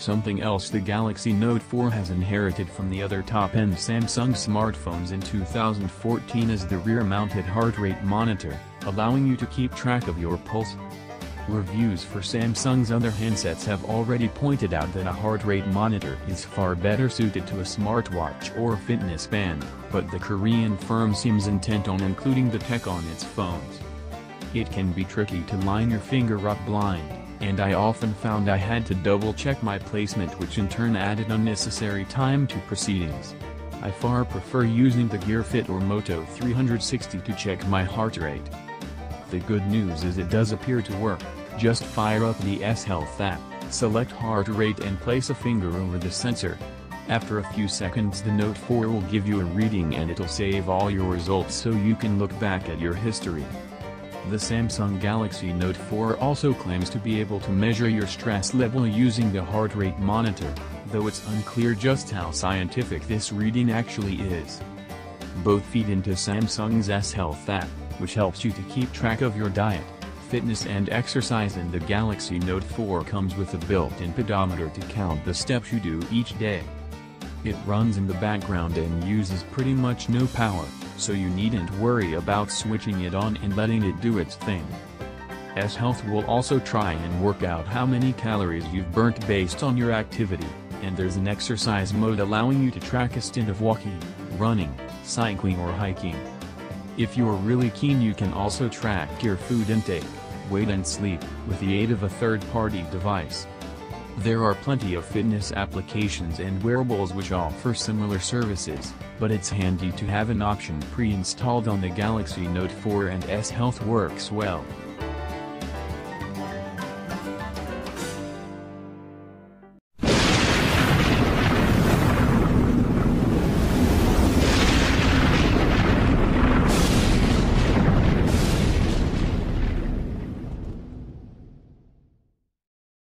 Something else the Galaxy Note 4 has inherited from the other top-end Samsung smartphones in 2014 is the rear-mounted heart rate monitor, allowing you to keep track of your pulse. Reviews for Samsung's other handsets have already pointed out that a heart rate monitor is far better suited to a smartwatch or fitness band, but the Korean firm seems intent on including the tech on its phones. It can be tricky to line your finger up blind, and I often found I had to double-check my placement, which in turn added unnecessary time to proceedings. I far prefer using the Gear Fit or Moto 360 to check my heart rate. The good news is it does appear to work. Just fire up the S Health app, select heart rate and place a finger over the sensor. After a few seconds the Note 4 will give you a reading and it'll save all your results so you can look back at your history. The Samsung Galaxy Note 4 also claims to be able to measure your stress level using the heart rate monitor, though it's unclear just how scientific this reading actually is. Both feed into Samsung's S Health app, which helps you to keep track of your diet, fitness and exercise, and the Galaxy Note 4 comes with a built-in pedometer to count the steps you do each day. It runs in the background and uses pretty much no power, so you needn't worry about switching it on and letting it do its thing. S Health will also try and work out how many calories you've burnt based on your activity, and there's an exercise mode allowing you to track a stint of walking, running, cycling or hiking. If you're really keen you can also track your food intake, weight and sleep, with the aid of a third-party device. There are plenty of fitness applications and wearables which offer similar services, but it's handy to have an option pre-installed on the Galaxy Note 4, and S Health works well.